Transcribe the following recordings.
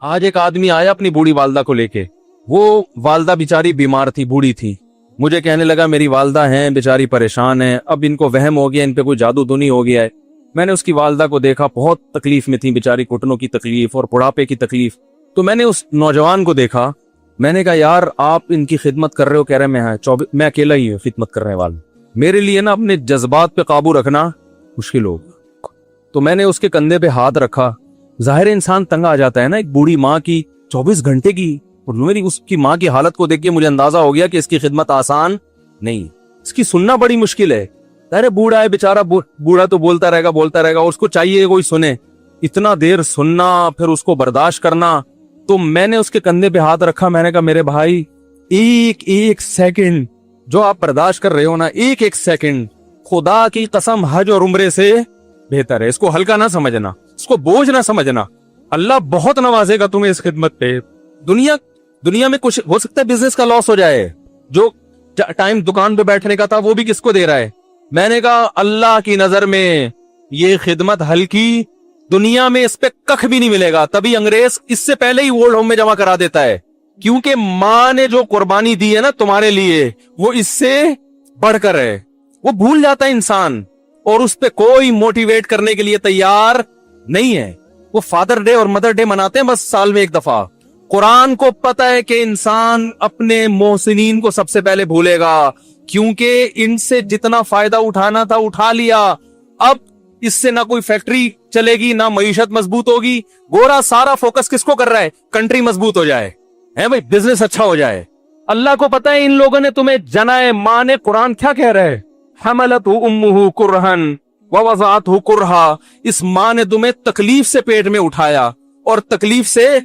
आज एक आदमी आया अपनी बूढ़ी वालदा को लेके। वो वालदा बेचारी बीमार थी, बूढ़ी थी। मुझे कहने लगा मेरी वालदा हैं बेचारी परेशान है, अब इनको वहम हो गया, इन पे कोई जादू तो नहीं हो गया है। मैंने उसकी वालदा को देखा, बहुत तकलीफ में थी बेचारी, घुटनों की तकलीफ और बुढ़ापे की तकलीफ। तो मैंने उस नौजवान को देखा, मैंने कहा यार आप इनकी खिदमत कर रहे हो? कह रहे मैं अकेला ही हूँ खिदमत करने वाला, मेरे लिए ना अपने जज्बात पे काबू रखना मुश्किल होगा। तो मैंने उसके कंधे पे हाथ रखा। जाहिर इंसान तंग आ जाता है ना, एक बूढ़ी माँ की 24 घंटे की, और मेरी उसकी माँ की हालत को देख के मुझे अंदाजा हो गया कि इसकी खिदमत आसान नहीं, इसकी सुनना बड़ी मुश्किल है। अरे बूढ़ा है बेचारा, बूढ़ा तो बोलता रहेगा, उसको चाहिए कोई सुने, इतना देर सुनना फिर उसको बर्दाश्त करना। तो मैंने उसके कंधे पे हाथ रखा, मैंने कहा मेरे भाई एक सेकंड जो आप बर्दाश्त कर रहे हो ना, एक सेकंड खुदा की कसम हज और उम्रे से बेहतर है। इसको हल्का ना समझना, इसको बोझ ना समझना, अल्लाह बहुत नवाजेगा तुम्हें इस खिदमत पे। दुनिया में कुछ हो सकता है बिजनेस का लॉस हो जाए, जो टाइम दुकान पे बैठने का था वो भी किसको दे रहा है। मैंने कहा अल्लाह की नजर में ये खिदमत हल्की, दुनिया में इस पे कख भी नहीं मिलेगा। तभी अंग्रेज इससे पहले ही ओल्ड होम में जमा करा देता है, क्योंकि माँ ने जो कुर्बानी दी है ना तुम्हारे लिए, वो इससे बढ़कर है। वो भूल जाता है इंसान, और उस पे कोई मोटिवेट करने के लिए तैयार नहीं है। वो फादर डे और मदर डे मनाते हैं बस साल में एक दफा। कुरान को पता है कि इंसान अपने मोहसिनीन को सबसे पहले भूलेगा, क्योंकि इनसे जितना फायदा उठाना था उठा लिया। अब इससे ना कोई फैक्ट्री चलेगी, ना मईशत मजबूत होगी। गोरा सारा फोकस किसको कर रहा है? कंट्री मजबूत हो जाए, है भाई, बिजनेस अच्छा हो जाए। अल्लाह को पता है इन लोगों ने तुम्हें जना है। माँ ने, कुरान क्या कह रहा है? हमलतहु उम्मुहु कुरहन व वज़अतहु कुरहा। इस माँ ने तुम्हें तकलीफ से पेट में उठाया और तकलीफ से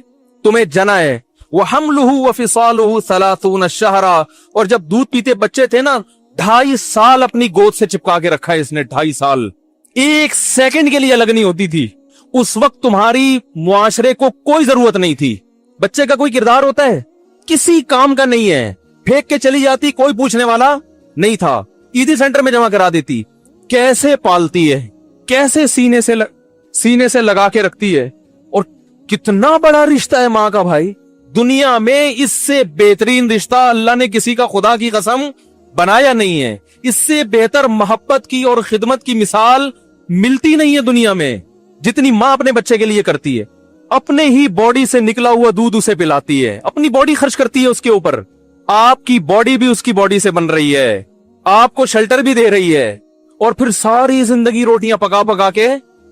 तुम्हें जना है। व हमलुहु व फिसालुहु सलासून शहरा। और जब दूध पीते बच्चे थे ना, 2.5 साल अपनी गोद से चिपका के रखा है इसने, 2.5 साल। एक सेकंड के लिए अलग नहीं होती थी। उस वक्त तुम्हारी मुआशरे को कोई जरूरत नहीं थी। बच्चे का कोई किरदार होता है? किसी काम का नहीं है। फेंक के चली जाती, कोई पूछने वाला नहीं था। ईदी सेंटर में जमा करा देती। कैसे पालती है, कैसे सीने से लगा के रखती है, और कितना बड़ा रिश्ता है माँ का भाई। दुनिया में इससे बेहतरीन रिश्ता अल्लाह ने किसी का, खुदा की कसम, बनाया नहीं है। इससे बेहतर मोहब्बत की और खिदमत की मिसाल मिलती नहीं है दुनिया में, जितनी माँ अपने बच्चे के लिए करती है। अपने ही बॉडी से निकला हुआ दूध उसे पिलाती है, अपनी बॉडी खर्च करती है उसके ऊपर। आपकी बॉडी भी उसकी बॉडी से बन रही है, आपको शेल्टर भी दे रही है, और फिर सारी जिंदगी रोटियां पका पका के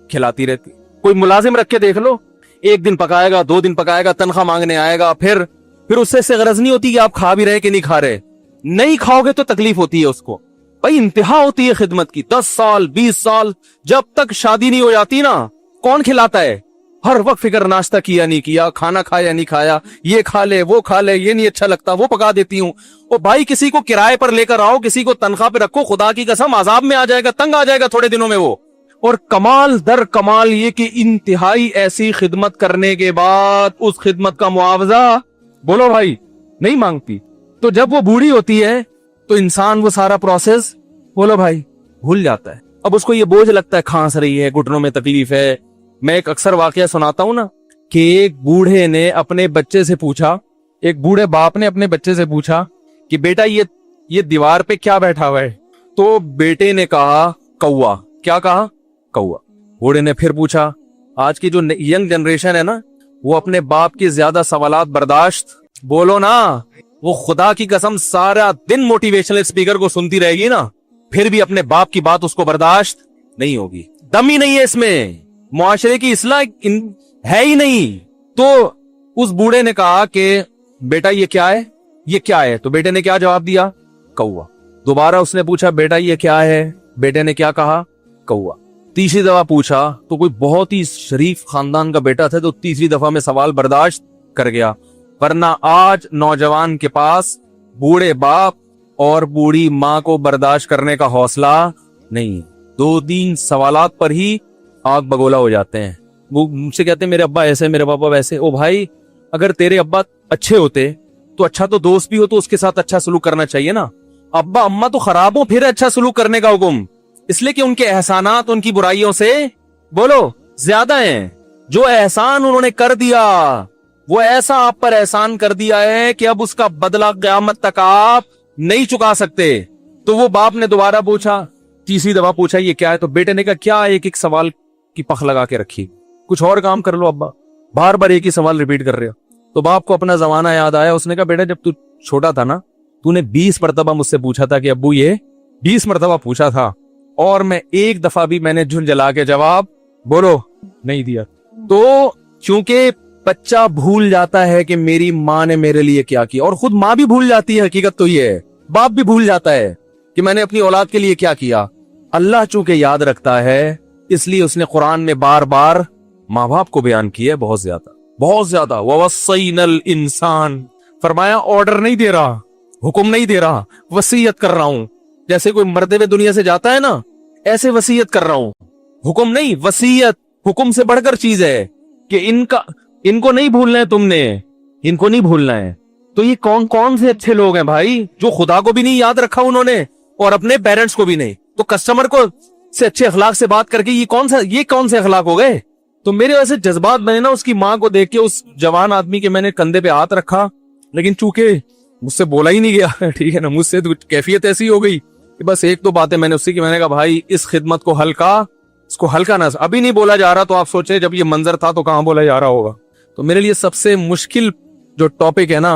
खिलाती रहती। कोई मुलाजिम रख के देख लो, 1 दिन पकाएगा, 2 दिन पकाएगा, तनख्वाह मांगने आएगा, फिर उससे गरज नहीं होती कि आप खा भी रहे कि नहीं खा रहे। नहीं खाओगे तो तकलीफ होती है उसको भाई। इंतहा होती है खिदमत की। 10 साल 20 साल जब तक शादी नहीं हो जाती ना, कौन खिलाता है? हर वक्त फिक्र, नाश्ता किया नहीं किया, खाना खाया नहीं खाया, ये खा ले वो खा ले, ये नहीं अच्छा लगता वो पका देती हूँ। ओ भाई, किसी को किराए पर लेकर आओ, किसी को तनख्वाह पे रखो, खुदा की कसम अजाब में आ जाएगा, तंग आ जाएगा थोड़े दिनों में वो। और कमाल दर कमाल ये कि इंतहाई ऐसी खिदमत करने के बाद उस खिदमत का मुआवजा, बोलो भाई, नहीं मांगती। तो जब वो बूढ़ी होती है तो इंसान वो सारा प्रोसेस, बोलो भाई, भूल जाता है। अब उसको ये बोझ लगता है, खांस रही है, घुटनों में तकलीफ है। मैं एक अक्सर वाकया सुनाता हूं ना, कि एक बूढ़े ने अपने बच्चे से पूछा, एक बूढ़े बाप ने अपने बच्चे से पूछा कि बेटा ये दीवार पे क्या बैठा हुआ है? तो बेटे ने कहा कौवा। क्या कहा? कौवा। बूढ़े ने फिर पूछा, आज की जो यंग जनरेशन है ना, वो अपने बाप की ज्यादा सवालात बर्दाश्त, बोलो ना, वो खुदा की कसम सारा दिन मोटिवेशनल स्पीकर को सुनती रहेगी ना, फिर भी अपने बाप की बात उसको बर्दाश्त नहीं होगी। दम ही नहीं है इसमें, मुआशरे की इस्लाह है ही नहीं। तो उस बूढ़े ने कहा कि बेटा ये क्या है, ये क्या है? तो बेटे ने क्या जवाब दिया? कौवा। दोबारा उसने पूछा, बेटा ये क्या है? बेटे ने क्या कहा? कौवा। तीसरी दफा पूछा तो कोई बहुत ही शरीफ खानदान का बेटा था, तो तीसरी दफा में सवाल बर्दाश्त कर गया। वरना आज नौजवान के पास बूढ़े बाप और बूढ़ी माँ को बर्दाश्त करने का हौसला नहीं। 2-3 सवालात पर ही आग बगोला हो जाते हैं। वो मुझसे कहते हैं मेरे अब्बा ऐसे, मेरे पापा वैसे। ओ भाई, अगर तेरे अब्बा अच्छे होते तो अच्छा तो दोस्त भी हो तो उसके साथ अच्छा सलूक करना चाहिए ना। अब्बा अम्मा तो खराब हो, फिर अच्छा सलूक करने का हुक्म, इसलिए कि उनके एहसानात उनकी बुराइयों से, बोलो, ज्यादा हैं। जो एहसान उन्होंने कर दिया वो ऐसा आप पर एहसान कर दिया है कि अब उसका बदला क़यामत तक आप नहीं चुका सकते। तो वो बाप ने दोबारा पूछा, तीसरी दफा पूछा ये क्या है? तो बेटे ने कहा क्या एक एक सवाल की पख लगा के रखी, कुछ और काम कर लो अब्बा, बार बार एक ही सवाल रिपीट कर रहे हो। तो बाप को अपना जमाना याद आया। उसने कहा बेटा जब तू छोटा था ना, तूने 20 मरतबा मुझसे पूछा था कि अब्बू ये 20 मरतबा पूछा था, और मैं एक दफा भी मैंने झुंझला के जवाब बोलो नहीं दिया। तो क्योंकि बच्चा भूल जाता है कि मेरी माँ ने मेरे लिए क्या किया, और खुद माँ भी भूल जाती है, हकीकत तो ये है, बाप भी भूल जाता है कि मैंने अपनी औलाद के लिए क्या किया। अल्लाह चूंकि याद रखता है, इसलिए उसने कुरान में बार बार माँ बाप को बयान किया, बहुत ज्यादा। ववस्सैनल इंसान, फरमाया ऑर्डर नहीं दे रहा, हुक्म नहीं दे रहा, वसीयत कर रहा हूं। जैसे कोई मरते हुए दुनिया से जाता है ना, ऐसे वसीयत कर रहा हूं, हुक्म नहीं, वसीयत। हुक्म से बढ़कर चीज है कि इनको नहीं भूलना है, तुमने इनको नहीं भूलना है। तो ये कौन कौन से अच्छे लोग हैं भाई, जो खुदा को भी नहीं याद रखा उन्होंने और अपने पेरेंट्स को भी नहीं। तो कस्टमर को से अच्छे अखलाक से बात करके ये कौन से अखलाक हो गए? तो मेरे वैसे जज्बात बने ना, उसकी माँ को देख के, उस जवान आदमी के मैंने कंधे पे हाथ रखा, लेकिन चूंकि मुझसे बोला ही नहीं गया, ठीक है ना, मुझसे तो कैफियत ऐसी हो गई कि बस एक दो बातें मैंने उससे की। मैंने कहा भाई इस खिदमत को इसको हल्का ना, अभी नहीं बोला जा रहा, तो आप सोचे जब ये मंजर था तो कहां बोला जा रहा होगा। तो मेरे लिए सबसे मुश्किल जो टॉपिक है ना,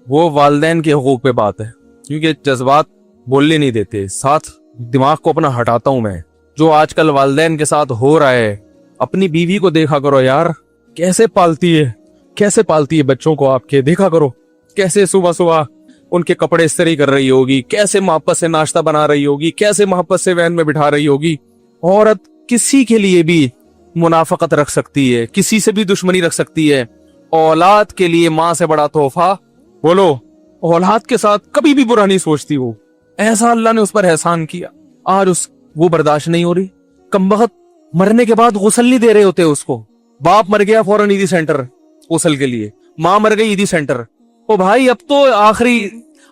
वो वालिदैन के हुकूक पे बात है, क्योंकि जज्बात बोलने नहीं देते, साथ दिमाग को अपना हटाता हूं मैं। जो आजकल वालिदैन के साथ हो रहा है, अपनी बीवी को देखा करो यार, कैसे पालती है बच्चों को आपके, देखा करो कैसे सुबह सुबह उनके कपड़े इस्त्री कर रही होगी, कैसे मोहब्बत से नाश्ता बना रही होगी, कैसे मोहब्बत से वैन में बिठा रही होगी। औरत किसी के लिए भी मुनाफकत रख सकती है, किसी से भी दुश्मनी रख सकती है। औलाद के लिए माँ से बड़ा तोहफा, बोलो, औलाद के साथ कभी भी बुरा नहीं सोचती वो। ऐसा अल्लाह ने उस पर एहसान किया, आज वो बर्दाश्त नहीं हो रही। कमबख्त मरने के बाद गुस्ल नहीं दे रहे होते उसको। बाप मर गया फौरन ईदी सेंटर गुस्ल के लिए, माँ मर गई ईदी सेंटर। ओ भाई अब तो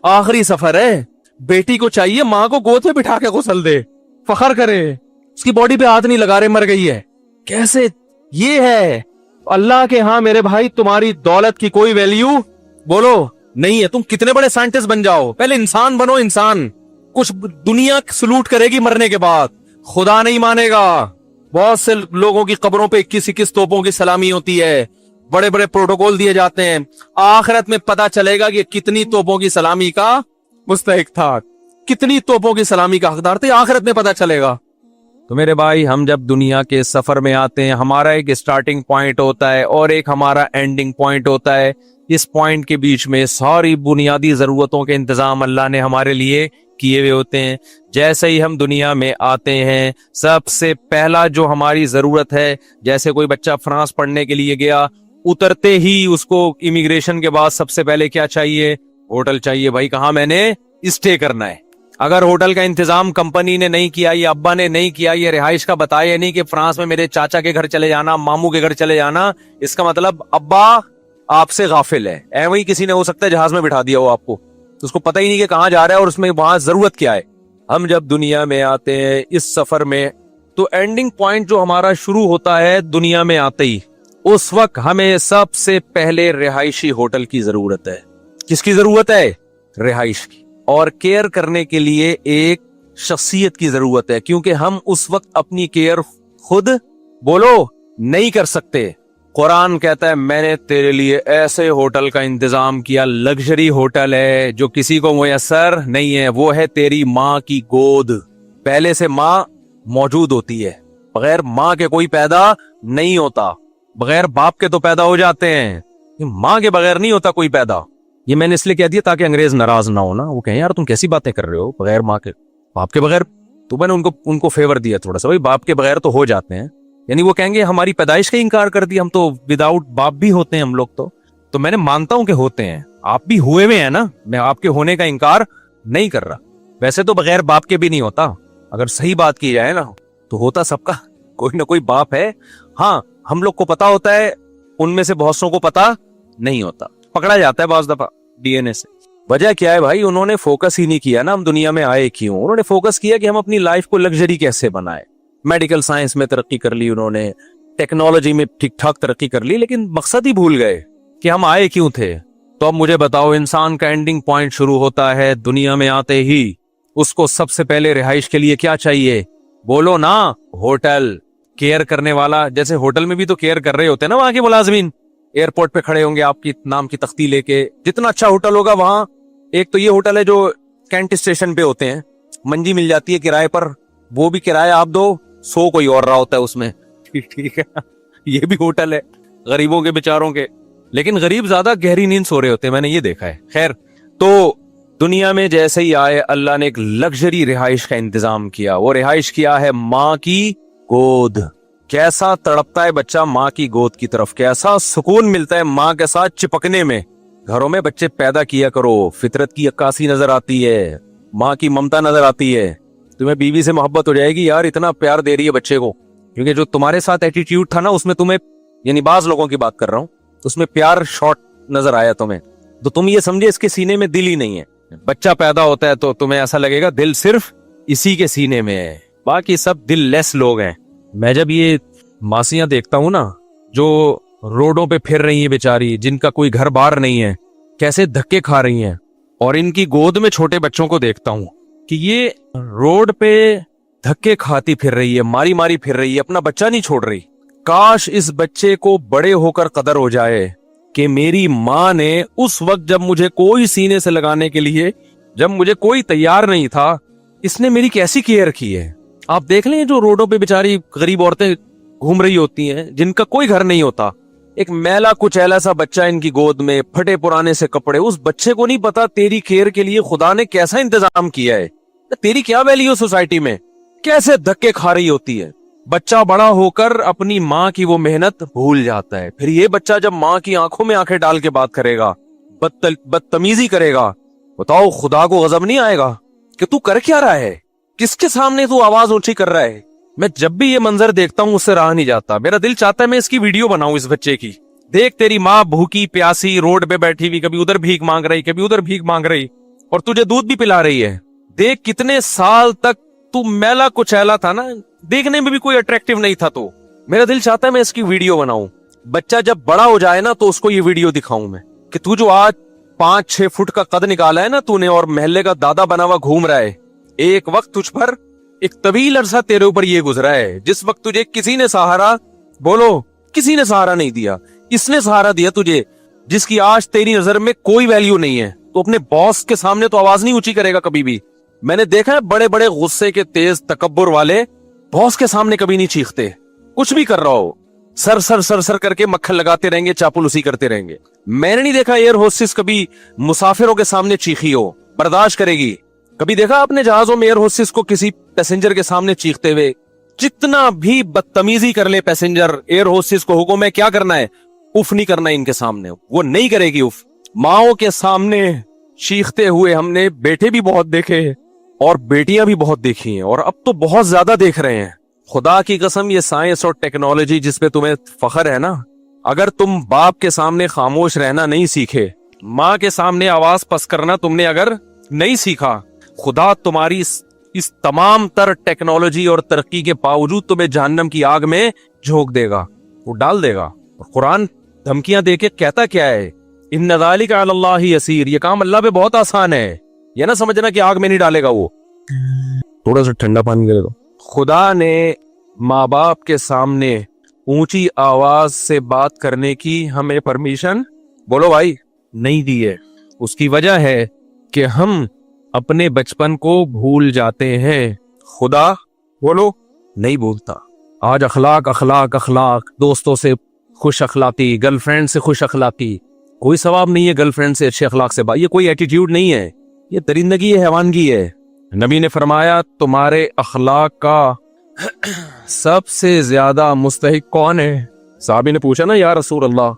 आखिरी सफर है, बेटी को चाहिए माँ को गोद में बिठा के गुस्ल दे, फखर करे, उसकी बॉडी पे हाथ नहीं लगा रहे, मर गई है। कैसे ये है अल्लाह के यहाँ मेरे भाई, तुम्हारी दौलत की कोई वैल्यू बोलो नहीं है। तुम कितने बड़े साइंटिस्ट बन जाओ, पहले इंसान बनो। इंसान कुछ दुनिया सलूट करेगी मरने के बाद, खुदा नहीं मानेगा। बहुत से लोगों की कब्रों पे 21 तोपों की सलामी होती है, बड़े बड़े प्रोटोकॉल दिए जाते हैं। आखिरत में पता चलेगा कि कितनी तोपों की सलामी का मुस्तहिक था, कितनी तोपों की सलामी का हकदार थे, आखिरत में पता चलेगा। तो मेरे भाई, हम जब दुनिया के सफर में आते हैं, हमारा एक स्टार्टिंग पॉइंट होता है और एक हमारा एंडिंग पॉइंट होता है। इस पॉइंट के बीच में सारी बुनियादी जरूरतों के इंतजाम अल्लाह ने हमारे लिए किए हुए होते हैं। जैसे ही हम दुनिया में आते हैं, सबसे पहला जो हमारी जरूरत है, जैसे कोई बच्चा फ्रांस पढ़ने के लिए गया, उतरते ही उसको इमिग्रेशन के बाद सबसे पहले क्या चाहिए? होटल चाहिए भाई, कहाँ मैंने स्टे करना है। अगर होटल का इंतजाम कंपनी ने नहीं किया, ये अब्बा ने नहीं किया, ये रिहाइश का बताया नहीं कि फ्रांस में मेरे चाचा के घर चले जाना, मामू के घर चले जाना, इसका मतलब अब्बा आपसे गाफिल है। ऐसे ही किसी ने हो सकता है जहाज में बिठा दिया हो आपको, तो उसको पता ही नहीं कि कहाँ जा रहा है और उसमें वहां जरूरत क्या है। हम जब दुनिया में आते हैं इस सफर में, तो एंडिंग पॉइंट जो हमारा शुरू होता है दुनिया में आते ही, उस वक्त हमें सबसे पहले रिहायशी होटल की जरूरत है। किसकी जरूरत है? रिहाइश की। और केयर करने के लिए एक शख्सियत की जरूरत है, क्योंकि हम उस वक्त अपनी केयर खुद बोलो नहीं कर सकते। कुरान कहता है मैंने तेरे लिए ऐसे होटल का इंतजाम किया, लग्जरी होटल है जो किसी को मुयस्सर नहीं है, वो है तेरी माँ की गोद। पहले से माँ मौजूद होती है, बगैर माँ के कोई पैदा नहीं होता। बगैर बाप के तो पैदा हो जाते हैं, माँ के बगैर नहीं होता कोई पैदा। ये मैंने इसलिए कह दिया ताकि अंग्रेज नाराज ना हो ना, वो कहें यार तुम कैसी बातें कर रहे हो, बगैर माँ के, बाप के बगैर। तो मैंने उनको फेवर दिया थोड़ा सा, भाई बाप के बगैर तो हो जाते हैं, यानी वो कहेंगे हमारी पैदाइश का इनकार कर दिया, हम तो विदाउट बाप भी होते हैं हम लोग। तो मैंने मानता हूं कि होते हैं, आप भी हुए हुए हैं ना, मैं आपके होने का इनकार नहीं कर रहा। वैसे तो बगैर बाप के भी नहीं होता, अगर सही बात की जाए ना, तो होता सबका कोई ना कोई बाप है। हाँ, हम लोग को पता होता है, उनमें से बहुत सौ को पता नहीं होता, पकड़ा जाता है बाज दफा डीएनए से। वजह क्या है भाई? उन्होंने फोकस ही नहीं किया ना हम दुनिया में आए क्यों। उन्होंने फोकस किया कि हम अपनी लाइफ को लग्जरी कैसे बनाए। मेडिकल साइंस में तरक्की कर ली उन्होंने, टेक्नोलॉजी में ठीक ठाक तरक्की कर ली, लेकिन मकसद ही भूल गए। कि हम आए क्यों थे। तो अब मुझे बताओ, इंसान का एंडिंग पॉइंट शुरू होता है दुनिया में आते ही। उसको सबसे पहले रिहाइश के लिए क्या चाहिए? बोलो ना, होटल। केयर करने वाला, जैसे होटल में भी तो केयर कर रहे होते हैं ना वहां के मुलाजमीन। एयरपोर्ट पे खड़े होंगे आपकी नाम की तख्ती लेके। जितना अच्छा होटल होगा वहां, एक तो ये होटल है जो कैंट स्टेशन पे होते हैं, मंजी मिल जाती है किराए पर, वो भी किराया आप दो, सो कोई और रहा होता है उसमें। ठीक है, ये भी होटल है गरीबों के बेचारों के, लेकिन गरीब ज्यादा गहरी नींद सो रहे होते हैं, मैंने ये देखा है। खैर, तो दुनिया में जैसे ही आए अल्लाह ने एक लग्जरी रिहाइश का इंतजाम किया। वो रिहाइश किया है माँ की गोद। कैसा तड़पता है बच्चा माँ की गोद की तरफ, कैसा सुकून मिलता है माँ के साथ चिपकने में। घरों में बच्चे पैदा किया करो, फितरत की अक्कासी नजर आती है, माँ की ममता नजर आती है। तुम्हें बीवी से मोहब्बत हो जाएगी, यार इतना प्यार दे रही है बच्चे को। क्योंकि जो तुम्हारे साथ एटीट्यूड था ना, उसमें तुम्हें, यानी बाज लोगों की बात कर रहा हूं, उसमें प्यार शॉर्ट नजर आया तुम्हें, तो तुम ये समझे इसके सीने में दिल ही नहीं है। बच्चा पैदा होता है तो तुम्हें ऐसा लगेगा दिल सिर्फ इसी के सीने में है, बाकी सब दिल लेस लोग हैं। मैं जब ये मासियां देखता हूं ना, जो रोडों पे फिर रही हैं बेचारी, जिनका कोई घर बार नहीं है, कैसे धक्के खा रही हैं, और इनकी गोद में छोटे बच्चों को देखता हूं कि ये रोड पे धक्के खाती फिर रही है, मारी मारी फिर रही है, अपना बच्चा नहीं छोड़ रही। काश इस बच्चे को बड़े होकर कदर हो जाए कि मेरी माँ ने उस वक्त जब मुझे कोई सीने से लगाने के लिए, जब मुझे कोई तैयार नहीं था, इसने मेरी कैसी केयर की है। आप देख लें जो रोडों पे बेचारी गरीब औरतें घूम रही होती हैं, जिनका कोई घर नहीं होता, एक मैला कुचैला सा बच्चा इनकी गोद में, फटे पुराने से कपड़े, उस बच्चे को नहीं पता तेरी केयर के लिए खुदा ने कैसा इंतजाम किया है, तेरी क्या वैल्यू सोसाइटी में, कैसे धक्के खा रही होती है। बच्चा बड़ा होकर अपनी माँ की वो मेहनत भूल जाता है। फिर ये बच्चा जब माँ की आंखों में आंखें डाल के बात करेगा, बदतमीजी करेगा, बताओ खुदा को गजब नहीं आएगा कि तू कर क्या रहा है, किसके सामने तू आवाज ऊंची कर रहा है। मैं जब भी ये मंजर देखता हूँ उससे रहा नहीं जाता, मेरा दिल चाहता है मैं इसकी वीडियो बनाऊं इस बच्चे की। देख तेरी माँ भूखी प्यासी रोड पे बैठी हुई, कभी उधर भीख मांग रही, कभी उधर भीख मांग रही, और तुझे दूध भी पिला रही है। देख कितने साल तक तू मैला कुचैला था ना, देखने में भी कोई अट्रैक्टिव नहीं था। तो मेरा दिल चाहता है मैं इसकी वीडियो बनाऊं। बच्चा जब बड़ा हो जाए ना तो उसको ये वीडियो दिखाऊं मैं कि तू जो आज 5-6 फुट का कद निकाला है ना तूने, और महल्ले का दादा बना हुआ घूम रहा है, एक वक्त तुझ पर एक तवील अरसा तेरे ऊपर ये गुजरा है, जिस वक्त तुझे किसी ने सहारा, बोलो किसी ने सहारा नहीं दिया, इसने सहारा दिया तुझे, जिसकी आज तेरी नजर में कोई वैल्यू नहीं है। तो अपने बॉस के सामने तो आवाज नहीं ऊंची करेगा कभी भी। मैंने देखा है बड़े बड़े गुस्से के तेज तकब्बुर वाले बॉस के सामने कभी नहीं चीखते, कुछ भी कर रहा हो सर सर सर सर करके मक्खन लगाते रहेंगे, चापलूसी करते रहेंगे। मैंने नहीं देखा एयर होस्टेस कभी मुसाफिरों के सामने चीखी हो, बर्दाश्त करेगी। कभी देखा आपने जहाजों में एयर होस्टेस को किसी पैसेंजर के सामने चीखते हुए? जितना भी बदतमीजी कर ले पैसेंजर, एयर होस्टेस को हुक्म है क्या करना है, उफ नहीं करना इनके सामने, वो नहीं करेगी उफ। माओ के सामने चीखते हुए हमने बेटे भी बहुत देखे और बेटियां भी बहुत देखी हैं, और अब तो बहुत ज्यादा देख रहे हैं। खुदा की कसम, ये साइंस और टेक्नोलॉजी जिस पे तुम्हें फख्र है ना, अगर तुम बाप के सामने खामोश रहना नहीं सीखे, माँ के सामने आवाज पस करना तुमने अगर नहीं सीखा, खुदा तुम्हारी इस तमाम तर टेक्नोलॉजी और तरक्की के बावजूद तुम्हें जहन्नम की आग में झोंक देगा, वो डाल देगा। और कुरान धमकियां देके कहता क्या है, इन्ना ज़ालिका अलल्लाहि यसीर, ये काम अल्लाह पे बहुत आसान है। ये ना समझना कि आग में नहीं डालेगा वो, थोड़ा सा ठंडा पानी दे दो। खुदा ने माँ बाप के सामने ऊंची आवाज से बात करने की हमें परमिशन, बोलो भाई, नहीं दी है। उसकी वजह है कि हम अपने बचपन को भूल जाते हैं। खुदा, बोलो, नहीं भूलता। आज अखलाक अखलाक अखलाक, दोस्तों से खुश अखलाकी, गर्लफ्रेंड से खुश अखलाकी, कोई सवाब नहीं है गर्लफ्रेंड से अच्छे अखलाक से बात, ये कोई एटीट्यूड नहीं है, ये दरिंदगी है, हैवानगी है। नबी ने फरमाया तुम्हारे अखलाक का सबसे ज्यादा मुस्तहिक कौन है? साहबी ने पूछा ना या रसूल अल्लाह।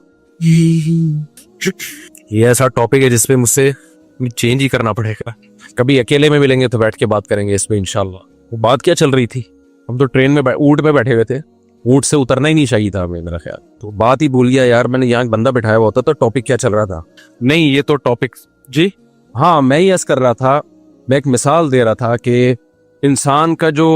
ये ऐसा टॉपिक है जिसपे मुझसे चेंज ही करना पड़ेगा, कभी अकेले में मिलेंगे तो बैठ के बात करेंगे इस पे इंशाल्लाह। वो बात क्या चल रही थी, हम तो ट्रेन में ऊंट पे बैठे हुए थे, ऊंट से उतरना ही नहीं चाहिए था हमें, मेरा ख्याल, तो बात ही भूल गया यार। मैंने यहाँ बंदा बैठाया हुआ था तो टॉपिक क्या चल रहा था, नहीं ये तो टॉपिक जी हाँ, मैं ही ऐसा कर रहा था, मैं एक मिसाल दे रहा था कि इंसान का जो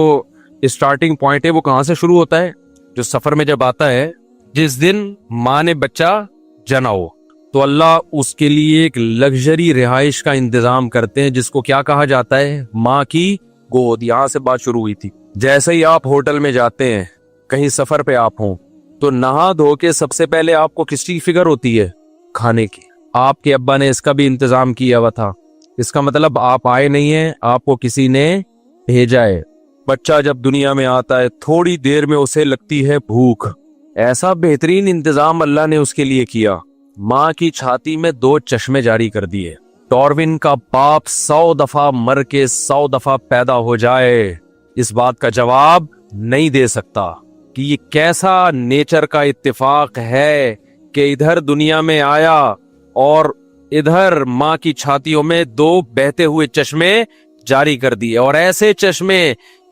स्टार्टिंग पॉइंट है वो कहाँ से शुरू होता है, जो सफर में जब आता है, जिस दिन माँ ने बच्चा जना हो, تو اللہ اس کے لیے ایک لگژری رہائش کا انتظام کرتے ہیں جس کو کیا کہا جاتا ہے؟ ماں کی گود. یہاں سے بات شروع ہوئی تھی. جیسے ہی آپ ہوٹل میں جاتے ہیں, کہیں سفر پہ آپ ہوں, تو نہا دھو کے سب سے پہلے آپ کو کس کی فکر ہوتی ہے؟ کھانے کی. آپ کے ابا نے اس کا بھی انتظام کیا ہوا تھا. اس کا مطلب آپ آئے نہیں ہیں, آپ کو کسی نے بھیجا ہے. بچہ جب دنیا میں آتا ہے تھوڑی دیر میں اسے لگتی ہے بھوک. ایسا بہترین انتظام اللہ نے اس کے لیے کیا. ماں کی چھاتی میں 2 چشمے جاری کر دیے. ڈاروین کا باپ 100 دفعہ مر کے 100 دفعہ پیدا ہو جائے, اس بات کا جواب نہیں دے سکتا کہ یہ کیسا نیچر کا اتفاق ہے کہ ادھر دنیا میں آیا اور ادھر ماں کی چھاتیوں میں 2 بہتے ہوئے چشمے جاری کر دیے, اور ایسے چشمے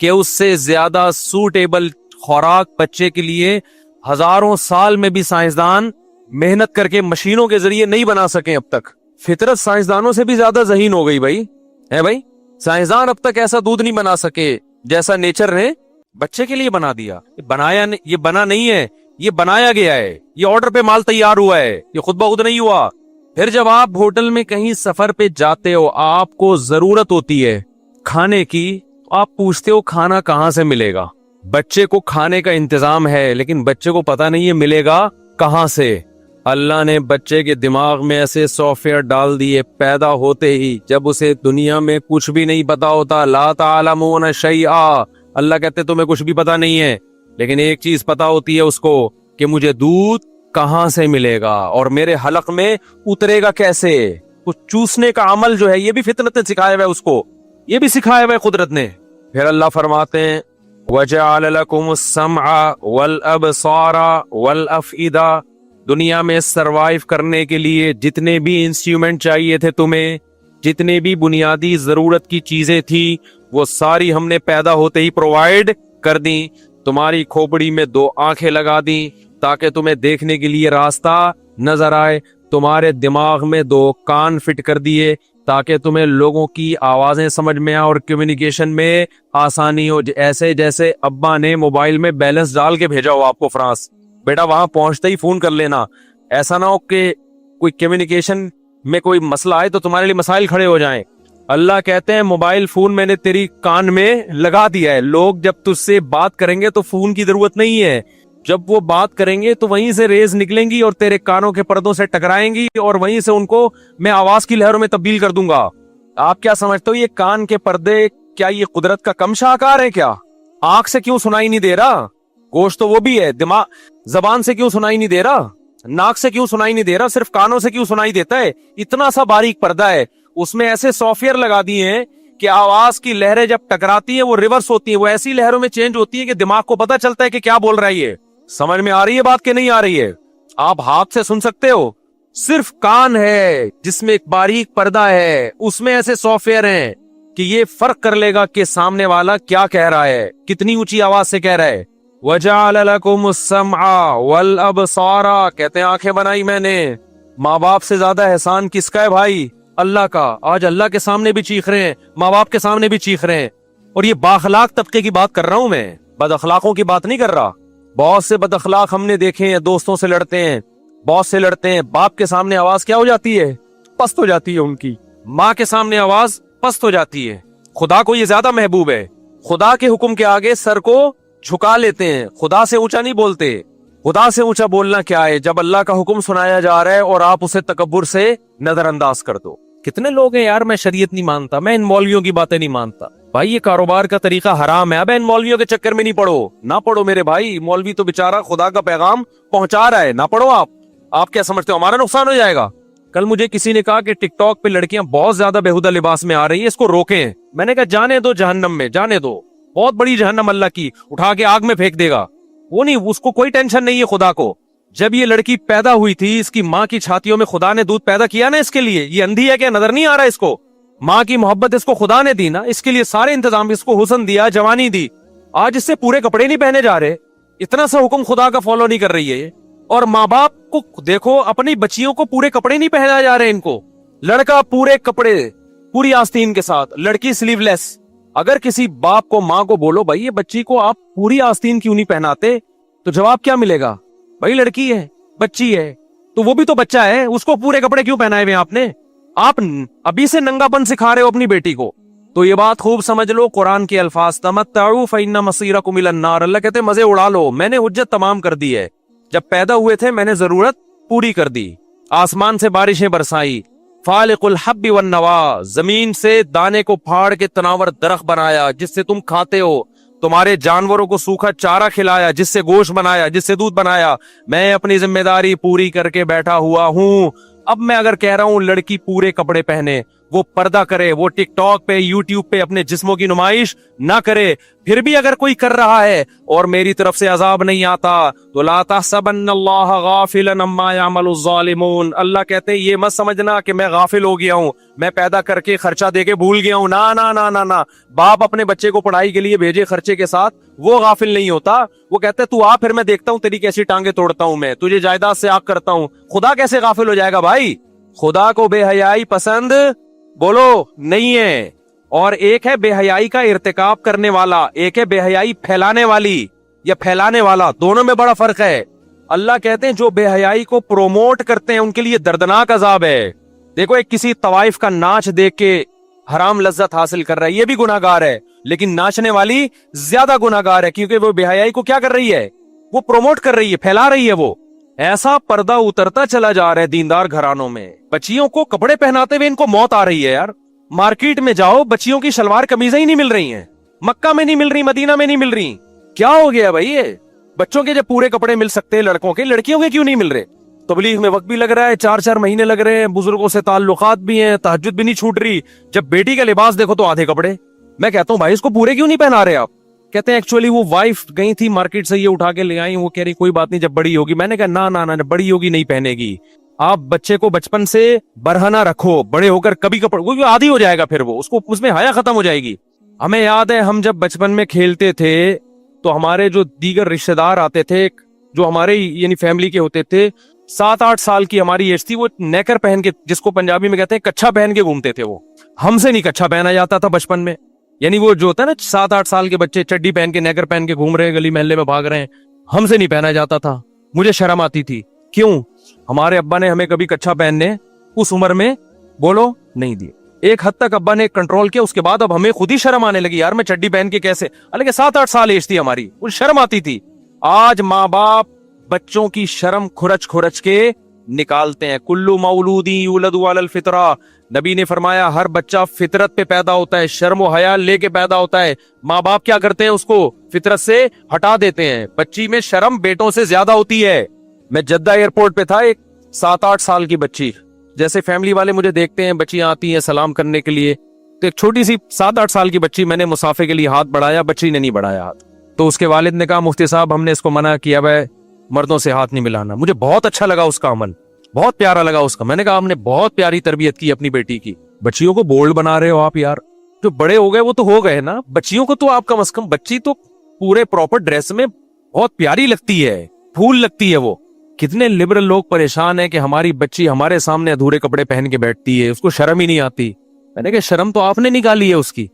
کہ اس سے زیادہ سوٹیبل خوراک بچے کے لیے ہزاروں سال میں بھی سائنسدان محنت کر کے مشینوں کے ذریعے نہیں بنا سکے. اب تک فطرت سائنسدانوں سے بھی زیادہ ذہین ہو گئی بھائی, ہے بھائی. سائنسدان اب تک ایسا دودھ نہیں بنا سکے جیسا نیچر نے بچے کے لیے بنا دیا. یہ بنا نہیں ہے, یہ بنایا گیا ہے, یہ آرڈر پہ مال تیار ہوا ہے, یہ خود بخود نہیں ہوا. پھر جب آپ ہوٹل میں کہیں سفر پہ جاتے ہو, آپ کو ضرورت ہوتی ہے کھانے کی, آپ پوچھتے ہو کھانا کہاں سے ملے گا. بچے کو کھانے کا انتظام ہے لیکن بچے کو پتا نہیں ہے ملے گا کہاں سے. اللہ نے بچے کے دماغ میں ایسے سافٹ ویئر ڈال دیے پیدا ہوتے ہی, جب اسے دنیا میں کچھ بھی نہیں پتا ہوتا. لا تعلمون شیئا, اللہ کہتے تمہیں کچھ بھی پتا نہیں ہے, لیکن ایک چیز پتا ہوتی ہے اس کو کہ مجھے دودھ کہاں سے ملے گا اور میرے حلق میں اترے گا کیسے. کچھ چوسنے کا عمل جو ہے یہ بھی فطرت نے سکھایا ہوا ہے اس کو, یہ بھی سکھایا ہوا ہے قدرت نے. پھر اللہ فرماتے ہیں وَجَعَلَ لَكُمُ السَّمْعَ وَالْأَبْصَارَ وَالْأَفْئِدَةَ, دنیا میں سروائیو کرنے کے لیے جتنے بھی انسٹرومنٹ چاہیے تھے تمہیں, جتنے بھی بنیادی ضرورت کی چیزیں تھی, وہ ساری ہم نے پیدا ہوتے ہی پرووائیڈ کر دیں. تمہاری کھوپڑی میں 2 آنکھیں لگا دیں تاکہ تمہیں دیکھنے کے لیے راستہ نظر آئے. تمہارے دماغ میں 2 کان فٹ کر دیے تاکہ تمہیں لوگوں کی آوازیں سمجھ میں آئے اور کمیونیکیشن میں آسانی ہو. ایسے جیسے ابا نے موبائل میں بیلنس ڈال کے بھیجا ہو آپ کو فرانس, بیٹا وہاں پہنچتے ہی فون کر لینا. ایسا نہ ہو کہ کوئی کمیونیکیشن میں کوئی مسئلہ آئے تو تمہارے لیے مسائل کھڑے ہو جائیں. اللہ کہتے ہیں موبائل فون میں نے تیری کان میں لگا دیا ہے. لوگ جب تجھ سے بات کریں گے تو فون کی ضرورت نہیں ہے, جب وہ بات کریں گے تو وہیں سے ریز نکلیں گی اور تیرے کانوں کے پردوں سے ٹکرائیں گی اور وہیں سے ان کو میں آواز کی لہروں میں تبدیل کر دوں گا. آپ کیا سمجھتے ہو یہ کان کے پردے کیا یہ قدرت کا کم شاہکار ہے کیا؟ آنکھ سے کیوں سنائی نہیں دے رہا؟ گوشت تو وہ بھی ہے. دماغ زبان سے کیوں سنائی نہیں دے رہا؟ ناک سے کیوں سنائی نہیں دے رہا؟ صرف کانوں سے کیوں سنائی دیتا ہے؟ اتنا سا باریک پردہ ہے, اس میں ایسے سافٹ ویئر لگا دیے ہیں کہ آواز کی لہریں جب ٹکراتی ہیں وہ ریورس ہوتی ہیں, وہ ایسی لہروں میں چینج ہوتی ہیں کہ دماغ کو پتا چلتا ہے کہ کیا بول رہا ہے. یہ سمجھ میں آ رہی ہے بات کہ نہیں آ رہی ہے؟ آپ ہاتھ سے سن سکتے ہو, صرف کان ہے جس میں ایک باریک پردہ ہے, اس میں ایسے سافٹ ویئر ہیں کہ یہ فرق کر لے گا کہ سامنے والا کیا کہہ رہا ہے, کتنی اونچی آواز سے کہہ رہا ہے. وَجَعَلَ لَكُمُ السَّمْعَ وَالْأَبْصَارَ, کہتے ہیں آنکھیں بنائی میں نے. ماں باپ سے زیادہ احسان کس کا ہے بھائی؟ اللہ کا. آج اللہ کے سامنے بھی چیخ رہے ہیں, ماں باپ کے سامنے بھی چیخ رہے ہیں. اور یہ بااخلاق طبقے کی بات کر رہا ہوں میں, بد اخلاقوں کی بات نہیں کر رہا. بہت سے بد اخلاق ہم نے دیکھے ہیں, دوستوں سے لڑتے ہیں, باس سے لڑتے ہیں, باپ کے سامنے آواز کیا ہو جاتی ہے؟ پست ہو جاتی ہے ان کی. ماں کے سامنے آواز پست ہو جاتی ہے. خدا کو یہ زیادہ محبوب ہے. خدا کے حکم کے آگے سر کو جھکا لیتے ہیں, خدا سے اونچا نہیں بولتے. خدا سے اونچا بولنا کیا ہے جب اللہ کا حکم سنایا جا رہا ہے اور آپ اسے تکبر سے نظر انداز کر دو. کتنے لوگ ہیں یار, میں شریعت نہیں مانتا, میں ان مولویوں کی باتیں نہیں مانتا. بھائی یہ کاروبار کا طریقہ حرام ہے, اب ان مولویوں کے چکر میں نہیں پڑو. نہ پڑھو میرے بھائی, مولوی تو بیچارہ خدا کا پیغام پہنچا رہا ہے, نہ پڑھو. آپ کیا سمجھتے ہو ہمارا نقصان ہو جائے گا؟ کل مجھے کسی نے کہا کہ ٹک ٹاک پہ لڑکیاں بہت زیادہ بےہودہ لباس میں آ رہی ہیں, اس کو روکیں. میں نے کہا جانے دو جہنم میں, جانے دو. بہت بڑی جہنم اللہ کی, اٹھا کے آگ میں پھینک دے گا. وہ نہیں, اس کو کوئی ٹینشن نہیں ہے خدا کو. جب یہ لڑکی پیدا ہوئی تھی اس کی ماں کی چھاتیوں میں خدا نے دودھ پیدا کیا نا اس کے لیے. یہ اندھی ہے کیا, نظر نہیں آ رہا اس کو؟ ماں کی محبت اس کو خدا نے دی نا, اس کے لیے سارے انتظام, اس کو حسن دیا, جوانی دی. آج اس سے پورے کپڑے نہیں پہنے جا رہے, اتنا سا حکم خدا کا فالو نہیں کر رہی ہے یہ. اور ماں باپ کو دیکھو, اپنی بچیوں کو پورے کپڑے نہیں پہنا جا رہے ان کو. لڑکا پورے کپڑے پوری آستین کے ساتھ, لڑکی سلیو لیس. اگر کسی باپ کو ماں کو بولو بھائی یہ بچی کو آپ پوری آستین کیوں نہیں پہناتے, تو جواب کیا ملے گا؟ بھائی لڑکی ہے, بچی ہے, تو وہ بھی تو بچہ ہے, اس کو پورے کپڑے کیوں پہنائے ہوئے آپ نے؟ آپ ابھی سے ننگاپن سکھا رہے ہو اپنی بیٹی کو. تو یہ بات خوب سمجھ لو, قرآن کے الفاظ تمتعوا فإن مصيركم إلى النار, اللہ کہتے ہیں مزے اڑا لو, میں نے حجت تمام کر دی ہے. جب پیدا ہوئے تھے میں نے ضرورت پوری کر دی, آسمان سے بارشیں برسائی, فالق الحب والنوا, زمین سے دانے کو پھاڑ کے تناور درخت بنایا جس سے تم کھاتے ہو, تمہارے جانوروں کو سوکھا چارہ کھلایا جس سے گوشت بنایا, جس سے دودھ بنایا. میں اپنی ذمہ داری پوری کر کے بیٹھا ہوا ہوں. اب میں اگر کہہ رہا ہوں لڑکی پورے کپڑے پہنے, وہ پردہ کرے, وہ ٹک ٹاک پہ یوٹیوب پہ اپنے جسموں کی نمائش نہ کرے, پھر بھی اگر کوئی کر رہا ہے اور میری طرف سے عذاب نہیں آتا تو لا تحسبن اللہ غافلا عما يعمل الظالمون, اللہ کہتے ہیں یہ مت سمجھنا کہ میں غافل ہو گیا ہوں, میں پیدا کر کے خرچہ دے کے بھول گیا ہوں. نا نا نا نا نا, باپ اپنے بچے کو پڑھائی کے لیے بھیجے خرچے کے ساتھ, وہ غافل نہیں ہوتا. وہ کہتے ہیں تو آ, پھر میں دیکھتا ہوں تیری کیسی ٹانگیں توڑتا ہوں, میں تجھے جائیداد سے آگ کرتا ہوں. خدا کیسے غافل ہو جائے گا بھائی؟ خدا کو بے حیائی پسند بولو نہیں ہے. اور ایک ہے بے حیائی کا ارتکاب کرنے والا, ایک ہے بے حیائی پھیلانے والی یا پھیلانے والا, دونوں میں بڑا فرق ہے. اللہ کہتے ہیں جو بے حیائی کو پروموٹ کرتے ہیں ان کے لیے دردناک عذاب ہے. دیکھو ایک کسی طوائف کا ناچ دیکھ کے حرام لذت حاصل کر رہا ہے, یہ بھی گناہگار ہے, لیکن ناچنے والی زیادہ گناہگار ہے کیونکہ وہ بے حیائی کو کیا کر رہی ہے, وہ پروموٹ کر رہی ہے, پھیلا رہی ہے. وہ ایسا پردہ اترتا چلا جا رہا ہے دیندار گھرانوں میں, بچیوں کو کپڑے پہناتے ہوئے ان کو موت آ رہی ہے یار. مارکیٹ میں جاؤ, بچیوں کی شلوار قمیضیں ہی نہیں مل رہی ہیں, مکہ میں نہیں مل رہی, مدینہ میں نہیں مل رہی. کیا ہو گیا بھائی؟ یہ بچوں کے جب پورے کپڑے مل سکتے ہیں لڑکوں کے, لڑکیوں کے کیوں نہیں مل رہے؟ تبلیغ میں وقت بھی لگ رہا ہے, 4 مہینے لگ رہے ہیں, بزرگوں سے تعلقات بھی ہیں, تہجد بھی نہیں چھوٹ رہی. جب بیٹی کا لباس دیکھو تو آدھے کپڑے. میں کہتا ہوں بھائی اس کو پورے کیوں نہیں پہنا رہے آپ؟ کہتے ہیں ایکچولی وہ وائف گئی تھی مارکیٹ سے, یہ اٹھا کے لے آئی, وہ کہہ رہی کوئی بات نہیں جب بڑی ہوگی. میں نے کہا نا نا نا, جب بڑی ہوگی نہیں پہنے گی. آپ بچے کو بچپن سے برہنہ رکھو, بڑے ہو کر کبھی کپڑے, وہ عادی ہو جائے گا, پھر وہ اس میں حیا ختم ہو جائے گی. ہمیں یاد ہے ہم جب بچپن میں کھیلتے تھے تو ہمارے جو دیگر رشتہ دار آتے تھے جو ہمارے یعنی فیملی کے ہوتے تھے, 7-8 سال کی ہماری ایج تھی, وہ نیکر پہن کے, جس کو پنجابی میں کہتے ہیں کچھا پہن کے گھومتے تھے. وہ ہم سے نہیں کچھا پہنا جاتا تھا بچپن میں, یعنی وہ جو ہوتا ہے نا 7-8 سال کے بچے چڈی پہن کے نیکر پہن کے گھوم رہے ہیں, گلی محلے میں بھاگ رہے ہیں, ہم سے نہیں پہنا جاتا تھا. مجھے شرم آتی تھی. کیوں؟ ہمارے ابا نے ہمیں کبھی کچھا پہننے اس عمر میں بولو نہیں دیے. ایک حد تک ابا نے کنٹرول کیا, اس کے بعد اب ہمیں خود ہی شرم آنے لگی, یار میں چڈی پہن کے کیسے, حالانکہ 7-8 سال ایج تھی ہماری, وہ شرم آتی تھی. آج ماں باپ بچوں کی شرم کھرچ کے نکالتے ہیں. کلو مولودی یولد علی الفطرہ, نبی نے فرمایا ہر بچہ فطرت پہ پیدا ہوتا ہے, شرم و حیا لے کے پیدا ہوتا ہے. ماں باپ کیا کرتے ہیں, اس کو فطرت سے ہٹا دیتے ہیں. بچی میں شرم بیٹوں سے زیادہ ہوتی ہے. میں جدہ ایئرپورٹ پہ تھا, ایک 7-8 سال کی بچی, جیسے فیملی والے مجھے دیکھتے ہیں بچیاں آتی ہیں سلام کرنے کے لیے, تو ایک چھوٹی سی 7-8 سال کی بچی, میں نے مسافے کے لیے ہاتھ بڑھایا, بچی نے نہیں بڑھایا ہاتھ. تو اس کے والد نے کہا مفتی صاحب ہم نے اس کو منع کیا ہے مردوں سے ہاتھ نہیں ملانا. مجھے بہت اچھا لگا اس کا عمل, بہت پیارا لگا اس کا. میں نے کہا ہم نے بہت پیاری تربیت کی اپنی بیٹی کی. بچیوں کو بولڈ بنا رہے ہو آپ یار, جو بڑے ہو گئے وہ تو ہو گئے نا, بچیوں کو تو آپ کم از کم, بچی تو پورے پراپر ڈریس میں بہت پیاری لگتی ہے, پھول لگتی ہے. وہ کتنے لبرل لوگ پریشان ہیں کہ ہماری بچی ہمارے سامنے ادھورے کپڑے پہن کے بیٹھتی ہے, اس کو شرم ہی نہیں آتی. میں نے کہا شرم تو آپ نے نکالی ہے اس کی,